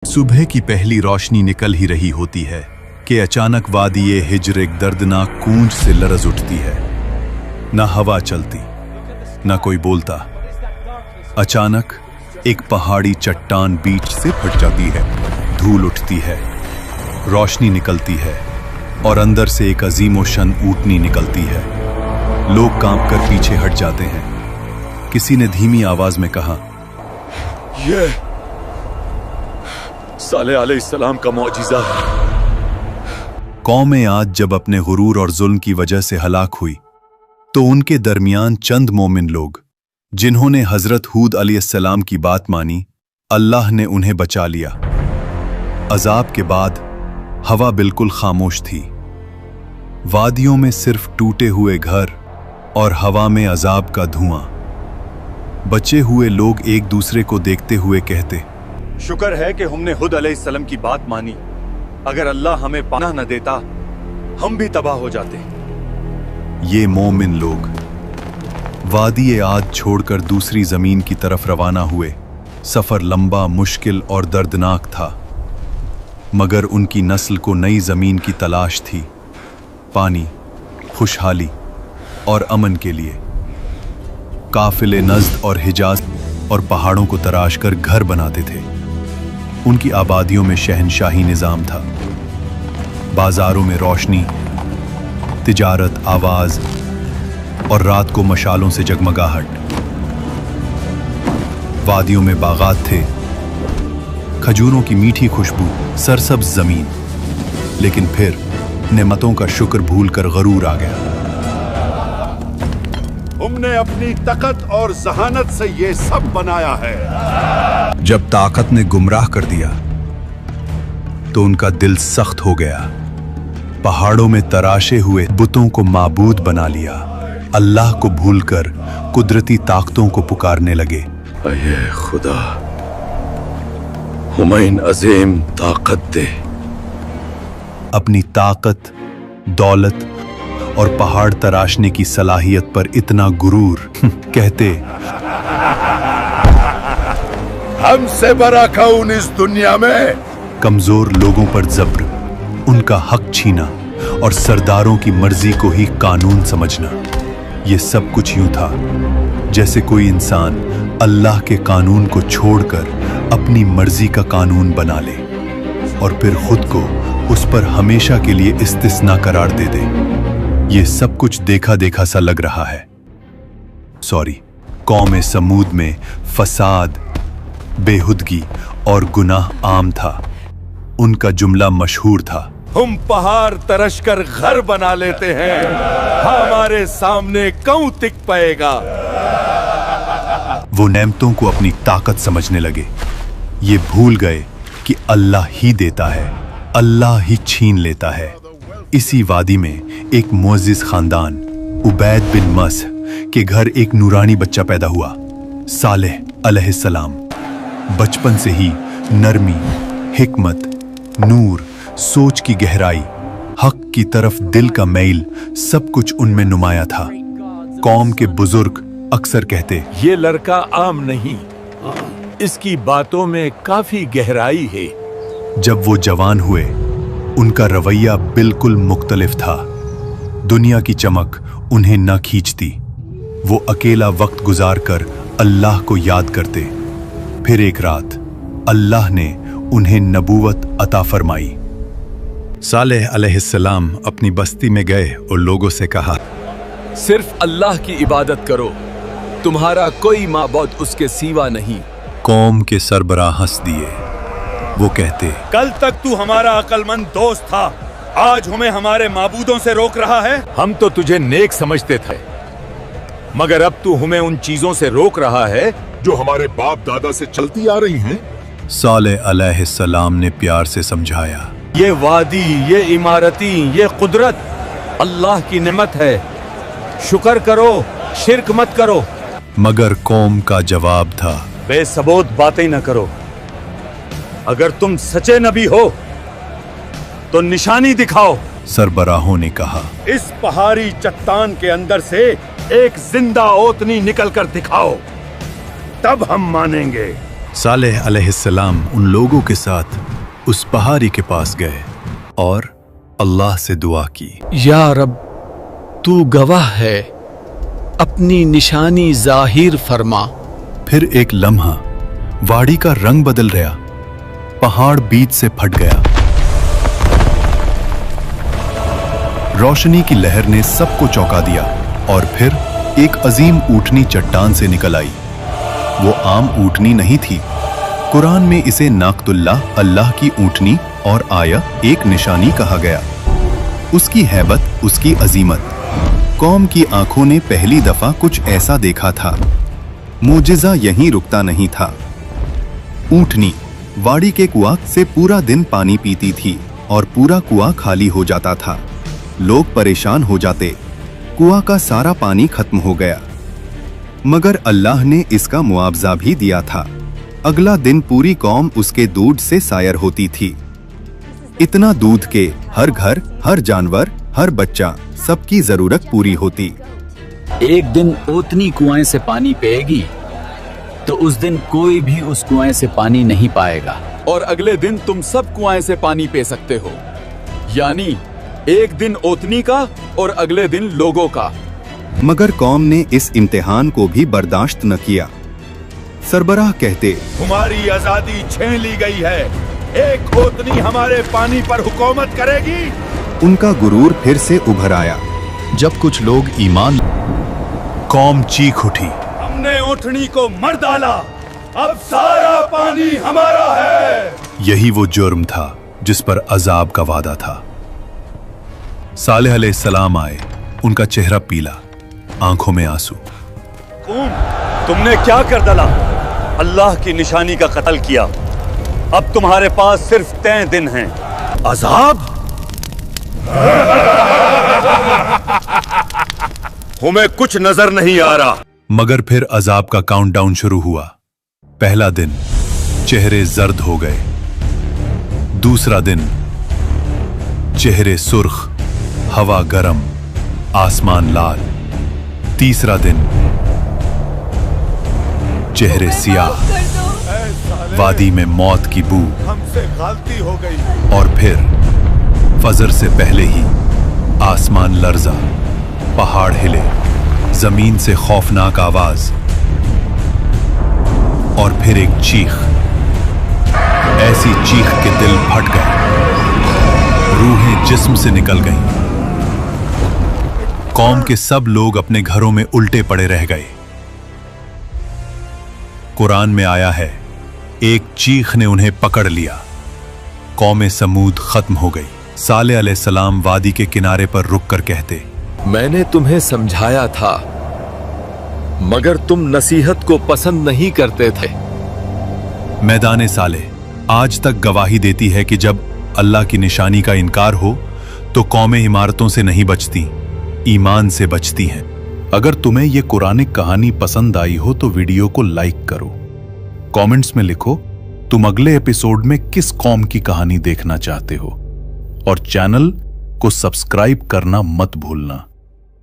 सुबह की पहली रोशनी निकल ही रही होती है कि अचानक वादी हिज्र एक दर्दनाक गूंज से लरज उठती है। न हवा चलती, न कोई बोलता। अचानक एक पहाड़ी चट्टान बीच से फट जाती है, धूल उठती है, रोशनी निकलती है और अंदर से एक अजीमोशन ऊँटनी निकलती है। लोग कांपकर पीछे हट जाते हैं। किसी ने धीमी आवाज में कहा, ये साले अलैहिस्सलाम का मौजिज़ा है। कौमें आज जब अपने गुरूर और जुल्म की वजह से हलाक हुई तो उनके दरमियान चंद मोमिन लोग, जिन्होंने हजरत हूद अलैहिस्सलाम की बात मानी, अल्लाह ने उन्हें बचा लिया। अजाब के बाद हवा बिल्कुल खामोश थी। वादियों में सिर्फ टूटे हुए घर और हवा में अजाब का धुआं। बचे हुए लोग एक दूसरे को देखते हुए कहते, शुक्र है कि हमने हुद अलैहिस्सलाम की बात मानी। अगर अल्लाह हमें पनाह न देता, हम भी तबाह हो जाते। ये मोमिन लोग वादी आद छोड़कर दूसरी जमीन की तरफ रवाना हुए। सफर लंबा, मुश्किल और दर्दनाक था, मगर उनकी नस्ल को नई जमीन की तलाश थी, पानी, खुशहाली और अमन के लिए। काफिले नज़्द और हिजाज और पहाड़ों को तराश कर घर बनाते थे। उनकी आबादियों में शहनशाही निजाम था। बाजारों में रोशनी, तिजारत, आवाज और रात को मशालों से जगमगाहट। वादियों में बागात थे, खजूरों की मीठी खुशबू, सरसब्ज जमीन। लेकिन फिर नेमतों का शुक्र भूलकर गरूर आ गया। हमने अपनी ताकत और जहानत से ये सब बनाया है। जब ताकत ने गुमराह कर दिया तो उनका दिल सख्त हो गया। पहाड़ों में तराशे हुए बुतों को माबूद बना लिया। अल्लाह को भूलकर कुदरती ताकतों को पुकारने लगे। अये खुदा, हुमायूं अजीम ताकत दे। अपनी ताकत, दौलत और पहाड़ तराशने की सलाहियत पर इतना गुरूर कहते, हमसे बड़ा कौन इस दुनिया में। कमजोर लोगों पर जब्र, उनका हक छीना और सरदारों की मर्जी को ही कानून समझना। ये सब कुछ यूं था जैसे कोई इंसान अल्लाह के कानून को छोड़कर अपनी मर्जी का कानून बना ले और फिर खुद को उस पर हमेशा के लिए इस्तिस्ना करार दे दे। ये सब कुछ देखा देखा सा लग रहा है। कौम समूद में फसाद, बेहुदगी और गुनाह आम था। उनका जुमला मशहूर था, हम पहाड़ तरश कर घर बना लेते हैं, हमारे सामने कौन टिक पाएगा। वो नेमतों को अपनी ताकत समझने लगे। ये भूल गए कि अल्लाह ही देता है, अल्लाह ही छीन लेता है। इसी वादी में एक मुअज़्ज़िज़ खानदान, उबैद बिन मस के घर एक नूरानी बच्चा पैदा हुआ, सालेह अलैहिस्सलाम। बचपन से ही नरमी, हिकमत, नूर, सोच की गहराई, हक की तरफ दिल का मैल, सब कुछ उनमें नुमाया था। कौम के बुजुर्ग अक्सर कहते, ये लड़का आम नहीं, इसकी बातों में काफी गहराई है। जब वो जवान हुए उनका रवैया बिल्कुल मुख्तलिफ था। दुनिया की चमक उन्हें न खींचती। वो अकेला वक्त गुजारकर अल्लाह को याद करते। फिर एक रात अल्लाह ने उन्हें नबूवत अता फरमाई। सालेह अलैहिस्सलाम अपनी बस्ती में गए और लोगों से कहा, सिर्फ अल्लाह की इबादत करो, तुम्हारा कोई माबूद उसके सिवा नहीं। कौम के सरबराह हंस दिए। वो कहते, कल तक तू हमारा अक्लमंद दोस्त था, आज हमें हमारे माबूदों से रोक रहा है। हम तो तुझे नेक समझते थे, मगर अब तू हमें उन चीजों से रोक रहा है जो हमारे बाप दादा से चलती आ रही हैं। सालेह अलैहिस्सलाम ने प्यार से समझाया, ये वादी, ये इमारती, ये कुदरत अल्लाह की नेमत है, शुक्र करो, शिर्क मत करो। मगर कौम का जवाब था, बेसबूत बातें न करो। अगर तुम सच्चे नबी हो तो निशानी दिखाओ। सरबराहों ने कहा, इस पहाड़ी चट्टान के अंदर से एक जिंदा ओतनी निकल कर दिखाओ, तब हम मानेंगे। सालेह अलैहिस्सलाम उन लोगों के साथ उस पहाड़ी के पास गए और अल्लाह से दुआ की। या रब, तू गवाह है, अपनी निशानी जाहिर फरमा। फिर एक लम्हा वाड़ी का रंग बदल गया, पहाड़ बीच से फट गया। रोशनी की लहर ने सबको चौंका दिया और फिर एक अजीम ऊँटनी चट्टान से निकल आई। वो आम ऊँटनी नहीं थी। कुरान में इसे नाकतुल्लाह, अल्लाह की ऊँटनी, और आया एक निशानी कहा गया। उसकी हैबत, उसकी अजीमत, कौम की आंखों ने पहली दफा कुछ ऐसा देखा था। मोजिज़ा यहीं रुकता नहीं था। ऊँटनी वाड़ी के कुआं से पूरा दिन पानी पीती थी और पूरा कुआं खाली हो जाता था। लोग परेशान हो जाते, कुआं का सारा पानी खत्म हो गया। मगर अल्लाह ने इसका मुआवजा भी दिया था। अगला दिन पूरी कौम उसके दूध से सायर होती थी। इतना दूध के हर घर, हर जानवर, हर बच्चा, सबकी जरूरत पूरी होती। एक दिन ओतनी कुएं से पानी पिएगी तो उस दिन कोई भी उस कुएं से पानी नहीं पाएगा। और अगले दिन तुम सब कुआं से पानी पी सकते हो। यानी एक दिन ओतनी का और अगले दिन लोगों का। मगर कौम ने इस इम्तिहान को भी बर्दाश्त न किया। सरबराह कहते, तुम्हारी आजादी छीन ली गई है, एक ओतनी हमारे पानी पर हुकूमत करेगी। उनका गुरूर फिर से उभर आया। जब कुछ लोग ईमान, कौम चीख उठी, हमने ऊँटनी को मर डाला, अब सारा पानी हमारा है। यही वो जुर्म था जिस पर अजाब का वादा था। सालेह अलैहिस्सलाम आए, उनका चेहरा पीला, आंखों में आंसू। तुमने क्या कर डाला? अल्लाह की निशानी का कत्ल किया। अब तुम्हारे पास सिर्फ 3 दिन हैं। अजाब? हमें कुछ नजर नहीं आ रहा। मगर फिर अजाब का काउंटडाउन शुरू हुआ। पहला दिन चेहरे जर्द हो गए, दूसरा दिन चेहरे सुर्ख, हवा गरम, आसमान लाल, तीसरा दिन चेहरे सियाह, वादी में मौत की बू, हमसे गलती हो गई। और फिर फजर से पहले ही आसमान लर्जा, पहाड़ हिले, जमीन से खौफनाक आवाज, और फिर एक चीख, ऐसी चीख के दिल फट गए, रूहें जिस्म से निकल गईं। कौम के सब लोग अपने घरों में उल्टे पड़े रह गए। कुरान में आया है, एक चीख ने उन्हें पकड़ लिया। कौम समूद खत्म हो गई। सालेह अलैहिस्सलाम वादी के किनारे पर रुककर कहते, मैंने तुम्हें समझाया था, मगर तुम नसीहत को पसंद नहीं करते थे। मैदान सालेह आज तक गवाही देती है कि जब अल्लाह की निशानी का इनकार हो तो कौमें इमारतों से नहीं बचती, ईमान से बचती हैं। अगर तुम्हें यह कुरानिक कहानी पसंद आई हो तो वीडियो को लाइक करो, कमेंट्स में लिखो तुम अगले एपिसोड में किस कौम की कहानी देखना चाहते हो, और चैनल को सब्सक्राइब करना मत भूलना।